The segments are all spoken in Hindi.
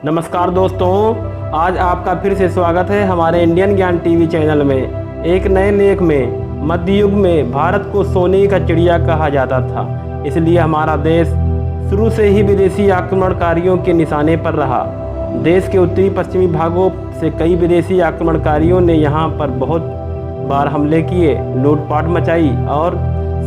नमस्कार दोस्तों, आज आपका फिर से स्वागत है हमारे इंडियन ज्ञान टीवी चैनल में। एक नए लेख में मध्य युग में भारत को सोने का चिड़िया कहा जाता था, इसलिए हमारा देश शुरू से ही विदेशी आक्रमणकारियों के निशाने पर रहा। देश के उत्तरी पश्चिमी भागों से कई विदेशी आक्रमणकारियों ने यहाँ पर बहुत बार हमले किए, लूटपाट मचाई और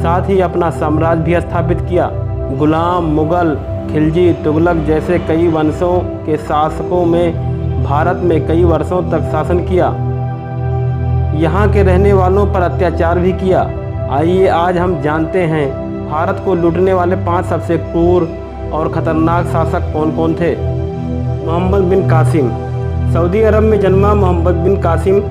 साथ ही अपना साम्राज्य भी स्थापित किया। गुलाम, मुगल, खिलजी, तुगलक जैसे कई वंशों के शासकों में भारत में कई वर्षों तक शासन किया, यहाँ के रहने वालों पर अत्याचार भी किया। आइए आज हम जानते हैं भारत को लूटने वाले 5 सबसे क्रूर और ख़तरनाक शासक कौन कौन थे। मोहम्मद बिन कासिम। सऊदी अरब में जन्मा मोहम्मद बिन कासिम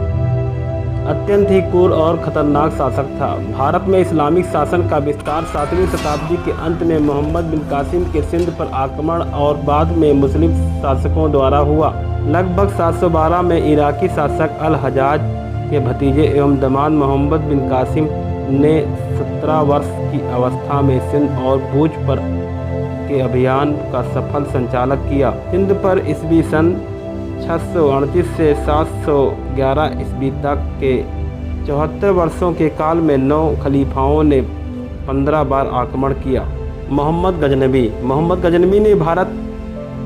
अत्यंत ही क्रूर और ख़तरनाक शासक था। भारत में इस्लामिक शासन का विस्तार 7वीं शताब्दी के अंत में मोहम्मद बिन कासिम के सिंध पर आक्रमण और बाद में मुस्लिम शासकों द्वारा हुआ। लगभग 712 में इराकी शासक अल हजाज के भतीजे एवं दामाद मोहम्मद बिन कासिम ने 17 वर्ष की अवस्था में सिंध और बूझ पर के अभियान का सफल संचालक किया। सिंध पर ईस्वी सन 638 से 711 ईस्वी तक के 74 वर्षों के काल में 9 खलीफाओं ने 15 बार आक्रमण किया। मोहम्मद गजनवी ने भारत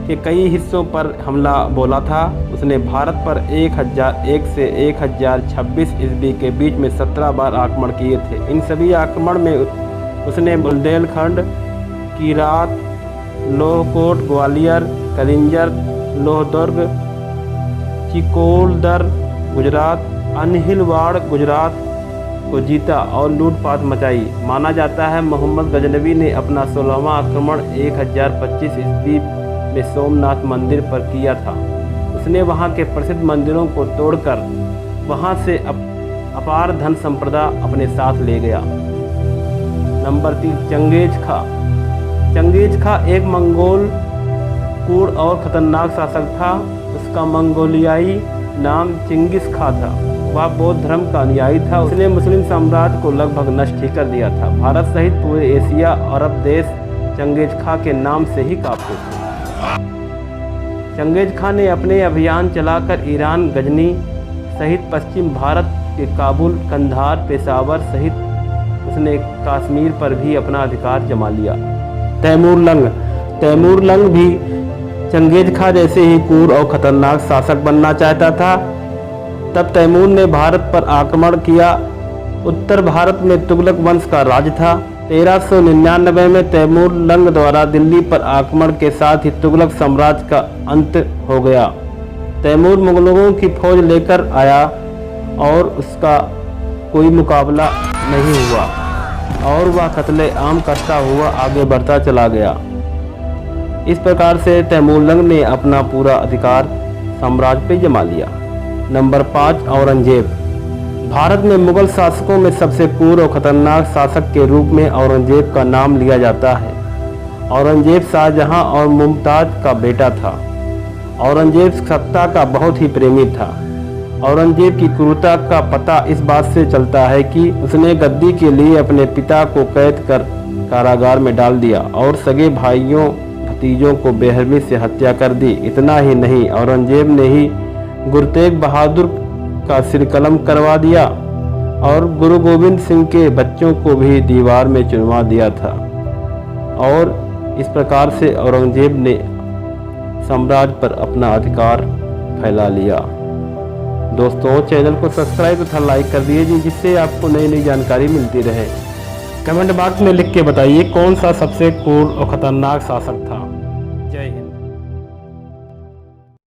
के कई हिस्सों पर हमला बोला था। उसने भारत पर 1001 से 1026 ईस्वी के बीच में 17 बार आक्रमण किए थे। इन सभी आक्रमण में उसने बुंदेलखंड, कीरात, लोहकोट, ग्वालियर, कलिंजर, लोहदुर्ग, चिकोलदर गुजरात, अनहिलवाड़ गुजरात को जीता और लूटपाट मचाई। माना जाता है मोहम्मद गजनवी ने अपना 16वां आक्रमण 1025 ईस्वी में सोमनाथ मंदिर पर किया था। उसने वहां के प्रसिद्ध मंदिरों को तोड़कर वहां से अपार धन संपदा अपने साथ ले गया। नंबर 3, चंगेज खा एक मंगोल क्रूर और ख़तरनाक शासक था। उसका मंगोलियाई नाम चिंगिस खा था। वह बौद्ध धर्म का अनुयायी था। उसने मुस्लिम साम्राज्य को लगभग नष्ट ही कर दिया था। भारत सहित पूरे एशिया और अरब देश चंगेज खा के नाम से ही कांपते थे। चंगेज खा ने अपने अभियान चलाकर ईरान, गजनी सहित पश्चिम भारत के काबुल, कंधार, पेशावर सहित उसने कश्मीर पर भी अपना अधिकार जमा लिया। तैमूर लंग भी चंगेज खा जैसे ही क्रूर और ख़तरनाक शासक बनना चाहता था। तब तैमूर ने भारत पर आक्रमण किया। उत्तर भारत में तुगलक वंश का राज था। 1399 में तैमूर लंग द्वारा दिल्ली पर आक्रमण के साथ ही तुगलक साम्राज्य का अंत हो गया। तैमूर मुगलों की फौज लेकर आया और उसका कोई मुकाबला नहीं हुआ और वह कत्ले आम करता हुआ आगे बढ़ता चला गया। इस प्रकार से तैमूर लंग ने अपना पूरा अधिकार साम्राज्य पे जमा लिया। नंबर 5, औरंगजेब। भारत में मुगल शासकों में सबसे क्रूर और खतरनाक शासक के रूप में औरंगजेब का नाम लिया जाता है। औरंगजेब शाहजहां और मुमताज का बेटा था। औरंगजेब सत्ता का बहुत ही प्रेमी था। औरंगजेब की क्रूरता का पता इस बात से चलता है कि उसने गद्दी के लिए अपने पिता को कैद कर कारागार में डाल दिया और सगे भाइयों भतीजों को बेरहमी से हत्या कर दी। इतना ही नहीं, औरंगजेब ने ही गुरु तेग बहादुर का सिर कलम करवा दिया और गुरु गोविंद सिंह के बच्चों को भी दीवार में चुनवा दिया था। और इस प्रकार से औरंगजेब ने साम्राज्य पर अपना अधिकार फैला लिया। दोस्तों, चैनल को सब्सक्राइब तथा लाइक कर दीजिए जिससे आपको नई नई जानकारी मिलती रहे। कमेंट बॉक्स में लिख के बताइए कौन सा सबसे क्रूर और ख़तरनाक शासक था। जय हिंद।